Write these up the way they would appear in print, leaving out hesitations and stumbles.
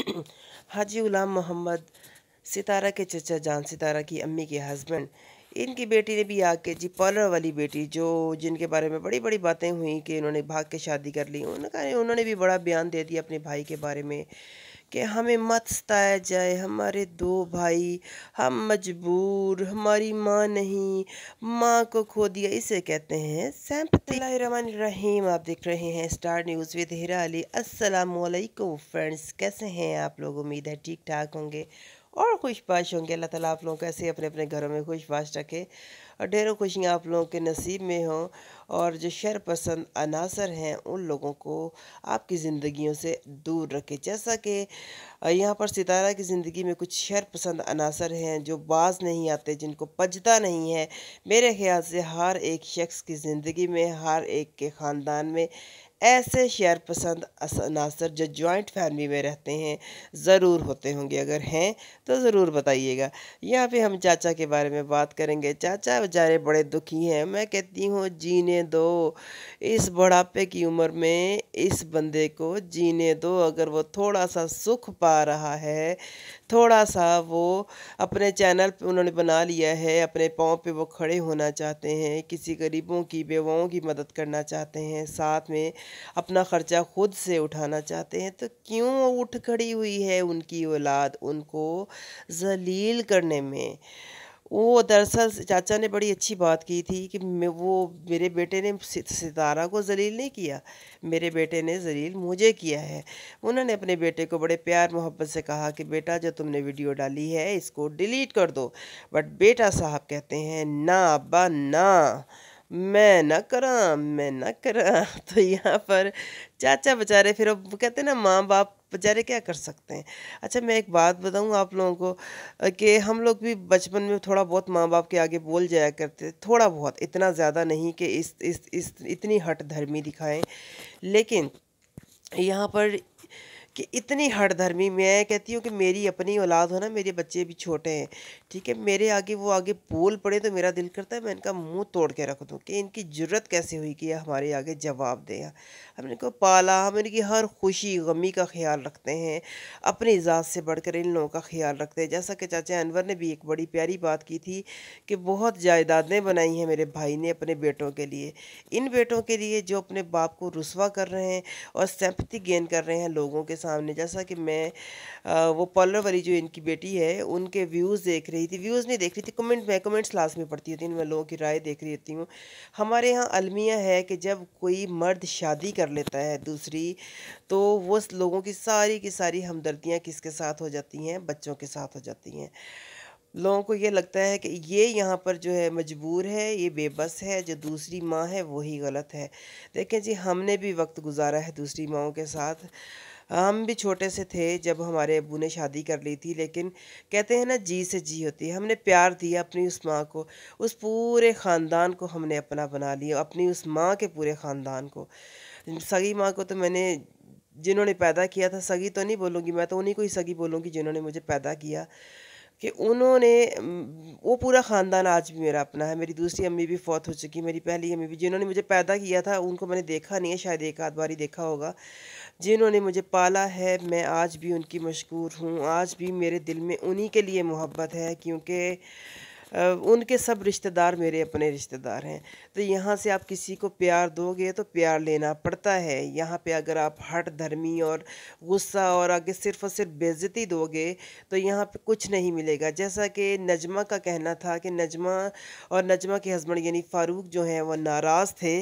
हाजी गुलाम मोहम्मद, सितारा के चचा जान सितारा की अम्मी के हस्बैंड, इनकी बेटी ने भी आके जी पार्लर वाली बेटी जो जिनके बारे में बड़ी बड़ी बातें हुई कि उन्होंने भाग के शादी कर ली, उन्होंने भी बड़ा बयान दे दिया अपने भाई के बारे में कि हमें मत सताया जाए, हमारे दो भाई, हम मजबूर, हमारी माँ नहीं, माँ को खो दिया, इसे कहते हैं सिंपैथी। रहीम, आप देख रहे हैं स्टार न्यूज़ विद हिरा अली। अस्सलाम वालेकुम फ्रेंड्स, कैसे हैं आप लोग? उम्मीद है ठीक ठाक होंगे और खुशबाश होंगे। अल्लाह ताला आप लोगों को ऐसे अपने अपने घरों में खुशबाश रखे और ढेरों खुशियाँ आप लोगों के नसीब में हों, और जो शर पसंद अनासर हैं उन लोगों को आपकी ज़िंदगियों से दूर रखे। जैसा कि यहाँ पर सितारा की ज़िंदगी में कुछ शर पसंद अनासर हैं जो बाज नहीं आते, जिनको पजता नहीं है। मेरे ख्याल से हर एक शख्स की ज़िंदगी में, हर एक के ख़ानदान में ऐसे शेयर पसंद अनासर जो जॉइंट फैमिली में रहते हैं ज़रूर होते होंगे। अगर हैं तो ज़रूर बताइएगा। यहाँ पे हम चाचा के बारे में बात करेंगे। चाचा बेचारे बड़े दुखी हैं। मैं कहती हूँ जीने दो, इस बुढ़ापे की उम्र में इस बंदे को जीने दो। अगर वो थोड़ा सा सुख पा रहा है, थोड़ा सा वो अपने चैनल पे उन्होंने बना लिया है, अपने पाँव पे वो खड़े होना चाहते हैं, किसी गरीबों की बेवाओं की मदद करना चाहते हैं, साथ में अपना ख़र्चा खुद से उठाना चाहते हैं, तो क्यों उठ खड़ी हुई है उनकी औलाद उनको ज़लील करने में? वो दरअसल चाचा ने बड़ी अच्छी बात की थी कि वो मेरे बेटे ने सितारा को ज़लील नहीं किया, मेरे बेटे ने ज़लील मुझे किया है। उन्होंने अपने बेटे को बड़े प्यार मोहब्बत से कहा कि बेटा जो तुमने वीडियो डाली है इसको डिलीट कर दो। बट बेटा साहब कहते हैं ना अब्बा ना, मैं न करा, मैं न करा। तो यहाँ पर चाचा बेचारे फिर अब वो कहते हैं ना, माँ बाप बेचारे क्या कर सकते हैं। अच्छा, मैं एक बात बताऊँ आप लोगों को कि हम लोग भी बचपन में थोड़ा बहुत माँ बाप के आगे बोल जाया करते, थोड़ा बहुत, इतना ज़्यादा नहीं कि इस इतनी हठ धर्मी दिखाएं। लेकिन यहाँ पर कि इतनी हठधर्मी, मैं कहती हूँ कि मेरी अपनी औलाद हो ना, मेरे बच्चे भी छोटे हैं, ठीक है, मेरे आगे वो आगे बोल पड़े तो मेरा दिल करता है मैं इनका मुंह तोड़ के रख दूँ कि इनकी जुर्रत कैसे हुई कि हमारे आगे जवाब दें। हमने इनको पाला, हम इनकी हर खुशी गमी का ख्याल रखते हैं, अपनी ज़ात से बढ़कर इन लोगों का ख्याल रखते हैं। जैसा कि चाचा अनवर ने भी एक बड़ी प्यारी बात की थी कि बहुत जायदादें बनाई हैं मेरे भाई ने अपने बेटों के लिए, इन बेटों के लिए जो अपने बाप को रुसवा कर रहे हैं और सिंपैथी गेन कर रहे हैं लोगों के सामने। जैसा कि मैं वो पार्लर वाली जो इनकी बेटी है उनके व्यूज़ देख रही थी, व्यूज़ नहीं देख रही थी, कमेंट्स लास्ट में पढ़ती होती, मैं लोगों की राय देख रही होती हूँ। हमारे यहाँ अलमिया है कि जब कोई मर्द शादी कर लेता है दूसरी, तो वो लोगों की सारी हमदर्दियाँ किसके साथ हो जाती हैं? बच्चों के साथ हो जाती हैं। लोगों को ये लगता है कि ये यहाँ पर जो है मजबूर है, ये बेबस है, जो दूसरी माँ है वही गलत है। देखें जी, हमने भी वक्त गुजारा है दूसरी माँओं के साथ। हम भी छोटे से थे जब हमारे अब्बू ने शादी कर ली थी, लेकिन कहते हैं ना, जी से जी होती है। हमने प्यार दिया अपनी उस माँ को, उस पूरे ख़ानदान को हमने अपना बना लिया, अपनी उस माँ के पूरे ख़ानदान को। सगी माँ को तो मैंने, जिन्होंने पैदा किया था, सगी तो नहीं बोलूँगी, मैं तो उन्हीं को ही सगी बोलूँगी जिन्होंने मुझे पैदा किया, कि उन्होंने वो पूरा ख़ानदान आज भी मेरा अपना है। मेरी दूसरी अम्मी भी फ़ौत हो चुकी, मेरी पहली अम्मी भी, जिन्होंने मुझे पैदा किया था उनको मैंने देखा नहीं है, शायद एक आध बार ही देखा होगा। जिन्होंने मुझे पाला है, मैं आज भी उनकी मशकूर हूँ, आज भी मेरे दिल में उन्हीं के लिए मोहब्बत है, क्योंकि उनके सब रिश्तेदार मेरे अपने रिश्तेदार हैं। तो यहाँ से आप किसी को प्यार दोगे तो प्यार लेना पड़ता है। यहाँ पे अगर आप हठ धर्मी और गुस्सा और आगे सिर्फ़ और सिर्फ बेइज्जती दोगे तो यहाँ पे कुछ नहीं मिलेगा। जैसा कि नजमा का कहना था कि नजमा और नजमा के हस्बैंड यानी फ़ारूक जो हैं वो नाराज़ थे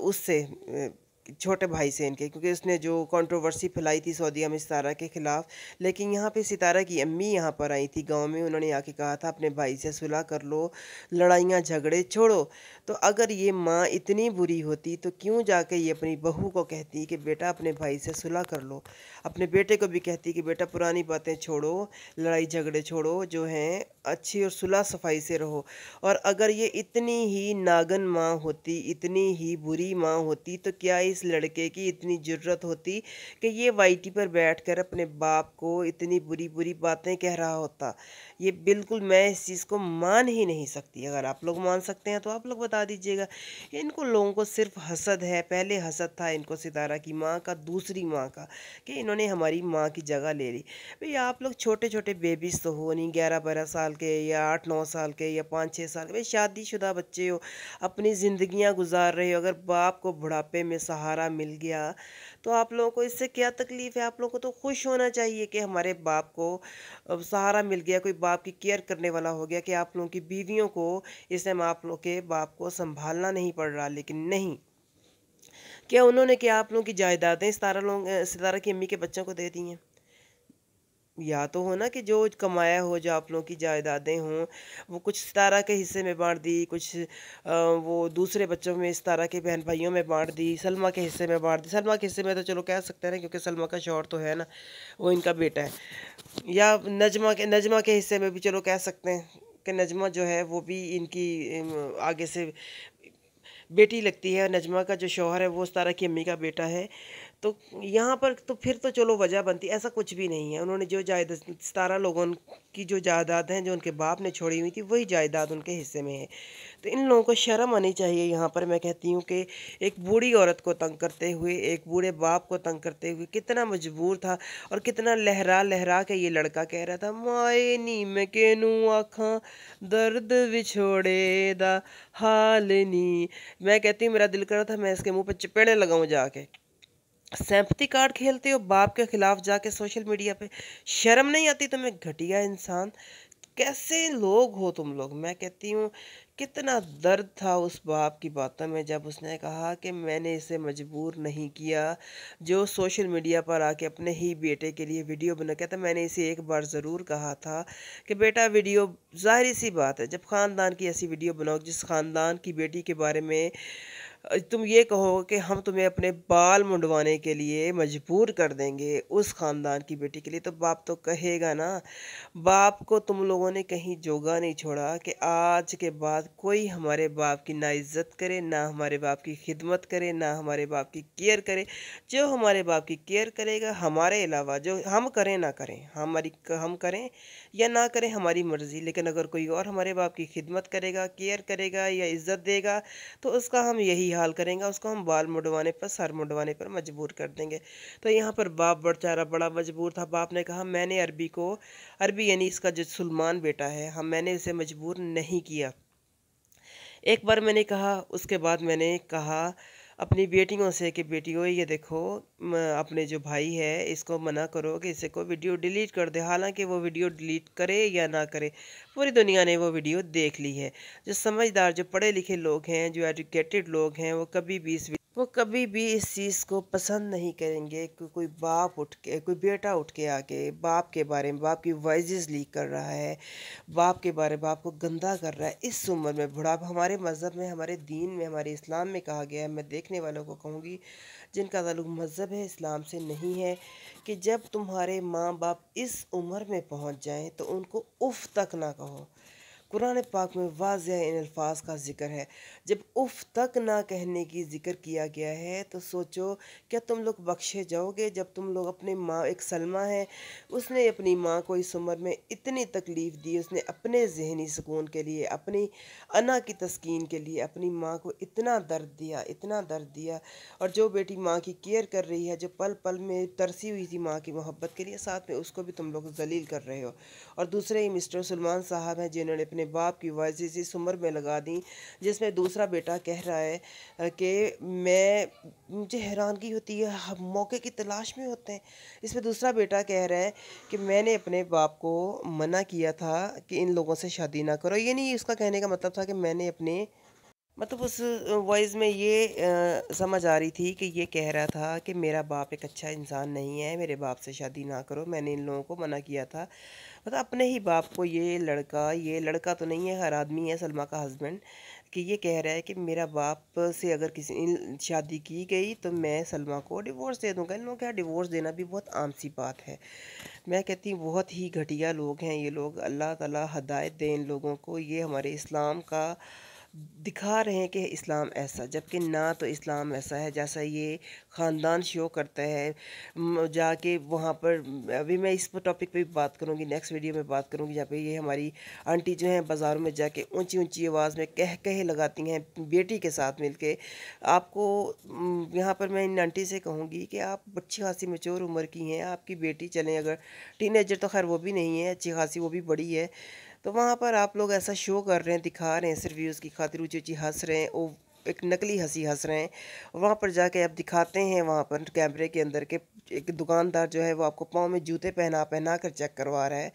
उससे, छोटे भाई से इनके, क्योंकि उसने जो कंट्रोवर्सी फैलाई थी सऊदीया में सितारा के ख़िलाफ़। लेकिन यहाँ पे सितारा की अम्मी यहाँ पर आई थी गांव में, उन्होंने आके कहा था अपने भाई से सुलह कर लो, लड़ाइयाँ झगड़े छोड़ो। तो अगर ये माँ इतनी बुरी होती तो क्यों जाके ये अपनी बहू को कहती कि बेटा अपने भाई से सुलह कर लो, अपने बेटे को भी कहती कि बेटा पुरानी बातें छोड़ो, लड़ाई झगड़े छोड़ो, जो हैं अच्छी और सुलह सफाई से रहो। और अगर ये इतनी ही नागन माँ होती, इतनी ही बुरी माँ होती, तो क्या इस लड़के की इतनी जुर्रत होती कि ये वाईटी पर बैठकर अपने बाप को इतनी बुरी बुरी बातें कह रहा होता। ये बिल्कुल मैं इस चीज़ को मान ही नहीं सकती। अगर आप लोग मान सकते हैं तो आप लोग बता दीजिएगा। इनको लोगों को सिर्फ हसद है, पहले हसद था इनको सितारा की माँ का, दूसरी माँ का, कि इन्होंने हमारी माँ की जगह ले ली। भाई आप लोग छोटे छोटे बेबीज तो हो नहीं, 11-12 साल के या 8-9 साल के या 5-6 साल के, भाई शादीशुदा बच्चे हो, अपनी ज़िंदगियां गुजार रहे हो। अगर बाप को बुढ़ापे में सहारा मिल गया तो आप लोगों को इससे क्या तकलीफ़ है? आप लोगों को तो खुश होना चाहिए कि हमारे बाप को सहारा मिल गया, कोई बाप की केयर करने वाला हो गया, कि आप लोगों की बीवियों को इस टाइम आप लोग के बाप को संभालना नहीं पड़ रहा। लेकिन नहीं, क्या उन्होंने, क्या आप लोगों की जायदादें सितारा की अम्मी के बच्चों को दे दी हैं? या तो हो ना कि जो कमाया हो, जो आप लोगों की जायदादें हों, वो कुछ सितारा के हिस्से में बांट दी, कुछ वो दूसरे बच्चों में, सितारा के बहन भाइयों में बांट दी, सलमा के हिस्से में बांट दी। सलमा के हिस्से में तो चलो कह सकते हैं ना, क्योंकि सलमा का शौहर तो है ना, वो इनका बेटा है। या नजमा के हिस्से में भी चलो कह सकते हैं कि नजमा जो है वो भी इनकी आगे से बेटी लगती है। नजमा का जो शौहर है वो सितारा की अम्मी का बेटा है। तो यहाँ पर तो फिर तो चलो वजह बनती, ऐसा कुछ भी नहीं है। उन्होंने जो जायदाद, 17 लोगों की जो जायदाद हैं जो उनके बाप ने छोड़ी हुई थी, वही जायदाद उनके हिस्से में है। तो इन लोगों को शर्म आनी चाहिए। यहाँ पर मैं कहती हूँ कि एक बूढ़ी औरत को तंग करते हुए, एक बूढ़े बाप को तंग करते हुए कितना मजबूर था, और कितना लहरा लहरा के ये लड़का कह रहा था, माए नी मैं केनू आखा दर्द विछोड़े दा हाल नी। मैं कहती हूँ मेरा दिल कर रहा था मैं इसके मुंह पे चपेड़े लगाऊं जाके। सैंपथी कार्ड खेलते हो बाप के खिलाफ जाके सोशल मीडिया पे, शर्म नहीं आती तुम्हें घटिया इंसान? कैसे लोग हो तुम लोग? मैं कहती हूँ कितना दर्द था उस बाप की बातों में जब उसने कहा कि मैंने इसे मजबूर नहीं किया, जो सोशल मीडिया पर आके अपने ही बेटे के लिए वीडियो बना। कहता मैंने इसे एक बार ज़रूर कहा था कि बेटा वीडियो, जाहिर सी बात है जब ख़ानदान की ऐसी वीडियो बनाओ जिस ख़ानदान की बेटी के बारे में तुम ये कहो कि हम तुम्हें अपने बाल मुंडवाने के लिए मजबूर कर देंगे उस ख़ानदान की बेटी के लिए, तो बाप तो कहेगा ना। बाप को तुम लोगों ने कहीं जोगा नहीं छोड़ा कि आज के बाद कोई हमारे बाप की ना इज्जत करे, ना हमारे बाप की खिदमत करे, ना हमारे बाप की केयर करे। जो हमारे बाप की केयर करेगा, हमारे अलावा जो हम करें ना करें, हम करें या ना करें हमारी मर्ज़ी, लेकिन अगर कोई और हमारे बाप की खिदमत करेगा, केयर करेगा या इज़्ज़त देगा, तो उसका हम यही हाल करेंगे, उसको हम बाल मुड़वाने पर, सर मुड़वाने पर मजबूर कर देंगे। तो यहाँ पर बाप बेचारा बड़ा मजबूर था। बाप ने कहा मैंने अरबी यानी इसका जो सुलेमान बेटा है, मैंने इसे मजबूर नहीं किया। एक बार मैंने कहा, उसके बाद मैंने कहा अपनी बेटियों से कि बेटियों ये देखो, अपने जो भाई है इसको मना करो कि इसे को वीडियो डिलीट कर दे। हालांकि वो वीडियो डिलीट करे या ना करे, पूरी दुनिया ने वो वीडियो देख ली है। जो समझदार, जो पढ़े लिखे लोग हैं, जो एजुकेटेड लोग हैं, वो कभी भी इस चीज़ को पसंद नहीं करेंगे कि कोई बाप उठ के, कोई बेटा उठ के आके बाप के बारे में, बाप की वॉइसेस लीक कर रहा है, बाप के बारे में, बाप को गंदा कर रहा है इस उम्र में। बुढ़ापा हमारे मज़हब में, हमारे दीन में, हमारे इस्लाम में कहा गया है। मैं देखने वालों को कहूँगी जिनका ताल्लुक मज़हब है, इस्लाम से नहीं है, कि जब तुम्हारे माँ बाप इस उम्र में पहुँच जाएं तो उनको उफ़ तक ना कहो। कुरान पाक में वाज़ह इन अल्फाज का ज़िक्र है। जब उफ़ तक ना कहने की ज़िक्र किया गया है तो सोचो क्या तुम लोग बख्शे जाओगे? जब तुम लोग अपने माँ, एक सलमा है, उसने अपनी माँ को इस उम्र में इतनी तकलीफ़ दी, उसने अपने ज़हनी सुकून के लिए, अपनी अना की तस्कीन के लिए अपनी माँ को इतना दर्द दिया, इतना दर्द दिया। और जो बेटी माँ की केयर कर रही है, जो पल पल में तरसी हुई थी माँ की मोहब्बत के लिए, साथ में उसको भी तुम लोग जलील कर रहे हो। और दूसरे ही मिस्टर सलमान साहब हैं जिन्होंने अपने बाप की वॉइस इस उम्र में लगा दी, जिसमें दूसरा बेटा कह रहा है कि मुझे हैरानगी होती है, हम मौके की तलाश में होते हैं। इसमें दूसरा बेटा कह रहा है कि मैंने अपने बाप को मना किया था कि इन लोगों से शादी ना करो। ये नहीं, उसका कहने का मतलब था कि मैंने अपने, मतलब उस वॉइस में ये समझ आ रही थी कि ये कह रहा था कि मेरा बाप एक अच्छा इंसान नहीं है, मेरे बाप से शादी ना करो, मैंने इन लोगों को मना किया था। मतलब अपने ही बाप को, ये लड़का तो नहीं है, हर आदमी है, सलमा का हस्बैंड, कि ये कह रहा है कि मेरा बाप से अगर किसी शादी की गई तो मैं सलमा को डिवोर्स दे दूँगा। इन लोगों का डिवोर्स देना भी बहुत आम सी बात है। मैं कहती हूँ बहुत ही घटिया लोग हैं ये लोग। अल्लाह ताला हदायत दे इन लोगों को। ये हमारे इस्लाम का दिखा रहे हैं कि इस्लाम ऐसा, जबकि ना तो इस्लाम ऐसा है जैसा ये ख़ानदान शो करता है। जाके वहाँ पर अभी मैं इस टॉपिक पे भी बात करूँगी, नेक्स्ट वीडियो में बात करूँगी, जहाँ पे ये हमारी आंटी जो हैं बाज़ारों में जाके ऊंची ऊंची आवाज़ में कह कहे लगाती हैं बेटी के साथ मिलके। आपको यहाँ पर मैं इन आंटी से कहूँगी कि आप अच्छी खासी मैच्योर उम्र की हैं, आपकी बेटी चलें, अगर टीनेजर तो खैर वो भी नहीं है, अच्छी खासी वो भी बड़ी है, तो वहाँ पर आप लोग ऐसा शो कर रहे हैं, दिखा रहे हैं सिर्फ व्यूज़ की खातिर, ऊँची ऊँची हंस रहे हैं, वो एक नकली हंसी हंस रहे हैं। वहाँ पर जाके आप दिखाते हैं वहाँ पर कैमरे के अंदर के एक दुकानदार जो है वो आपको पाँव में जूते पहना पहना कर चेक करवा रहा है।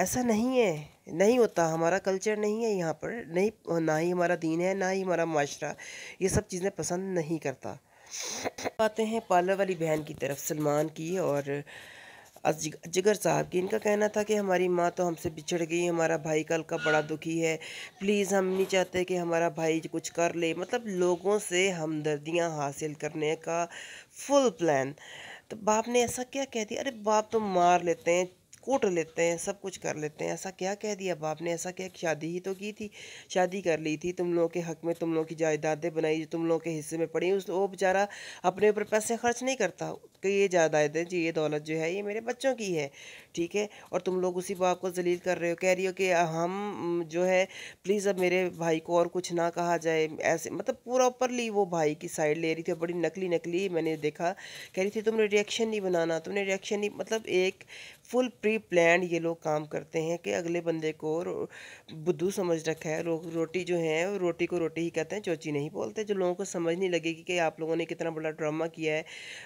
ऐसा नहीं है, नहीं होता, हमारा कल्चर नहीं है यहाँ पर, नहीं, ना ही हमारा दीन है, ना ही हमारा माशरा ये सब चीज़ें पसंद नहीं करता। आते हैं पार्लर वाली बहन की तरफ, सलमान की और जिगर साहब की। इनका कहना था कि हमारी माँ तो हमसे बिछड़ गई, हमारा भाई कल का बड़ा दुखी है, प्लीज़ हम नहीं चाहते कि हमारा भाई कुछ कर ले, मतलब लोगों से हमदर्दियाँ हासिल करने का फुल प्लान। तो बाप ने ऐसा क्या कह दिया? अरे बाप तो मार लेते हैं, कूट लेते हैं, सब कुछ कर लेते हैं, ऐसा क्या कह दिया बाप ने? ऐसा क्या, शादी ही तो की थी, शादी कर ली थी, तुम लोगों के हक में तुम लोगों की जायदादें बनाई जो तुम लोगों के हिस्से में पड़ी, उस वो बेचारा अपने ऊपर पैसे खर्च नहीं करता कि ये जायदादें जी, ये दौलत जो है ये मेरे बच्चों की है, ठीक है, और तुम लोग उसी बाप को जलील कर रहे हो, कह रही हो कि हम जो है प्लीज़ अब मेरे भाई को और कुछ ना कहा जाए, ऐसे मतलब पूरा ऊपरली वो भाई की साइड ले रही थी, बड़ी नकली नकली मैंने देखा, कह रही थी तुमने रिएक्शन नहीं बनाना, तुमने रिएक्शन नहीं, मतलब एक फुल प्री प्लान ये लोग काम करते हैं कि अगले बंदे को बुद्धू समझ रखा है। रोटी जो है रोटी को रोटी ही कहते हैं, चोची नहीं बोलते। जो लोगों को समझ नहीं लगेगी कि आप लोगों ने कितना बड़ा ड्रामा किया है,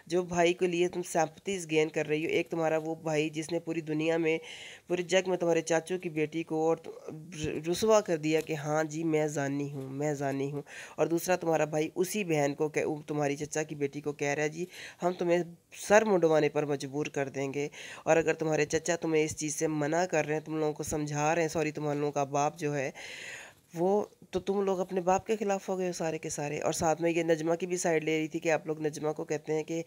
जो भाई के लिए तुम सैम्पथीज गेन कर रही हो। एक तुम्हारा वो भाई जिसने पूरी दुनिया में, पूरे जग में तुम्हारे चाचू की बेटी को और रुसवा कर दिया कि हाँ जी मैं जानी हूँ, मैं जानी हूँ, और दूसरा तुम्हारा भाई उसी बहन को तुम्हारी चचा की बेटी को कह रहा है जी हम तुम्हें सर मुंडवाने पर मजबूर कर देंगे, और अगर तुम्हारे चचा तुम्हें इस चीज़ से मना कर रहे हैं, तुम लोगों को समझा रहे हैं, सॉरी तुम्हारे लोगों का बाप जो है वो, तो तुम लोग अपने बाप के खिलाफ हो गए हो सारे के सारे। और साथ में ये नजमा की भी साइड ले रही थी कि आप लोग नजमा को कहते हैं कि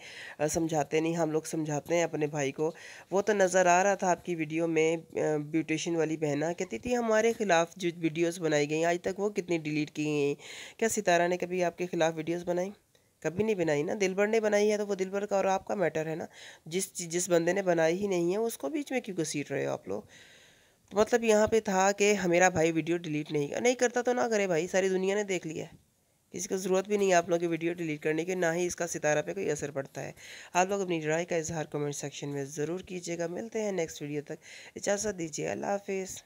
समझाते नहीं, हम लोग समझाते हैं अपने भाई को। वो तो नज़र आ रहा था आपकी वीडियो में, ब्यूटिशियन वाली बहना कहती थी हमारे खिलाफ जो वीडियोस बनाई गई आज तक वो कितनी डिलीट की गई। क्या सितारा ने कभी आपके खिलाफ वीडियोस बनाई? कभी नहीं बनाई ना। दिलबर ने बनाई है तो वो दिलबर का और आपका मैटर है ना। जिस बंदे ने बनाई ही नहीं है उसको बीच में क्यों घसीट रहे हो आप लोग? तो मतलब यहाँ पे था कि मेरा भाई वीडियो डिलीट नहीं करता तो ना करे भाई, सारी दुनिया ने देख लिया है, किसी को ज़रूरत भी नहीं है आप लोगों की वीडियो डिलीट करने की, ना ही इसका सितारा पे कोई असर पड़ता है। आप लोग अपनी राय का इजहार कमेंट सेक्शन में ज़रूर कीजिएगा। मिलते हैं नेक्स्ट वीडियो तक, इजाज़त दीजिए, अल्लाह हाफिज़।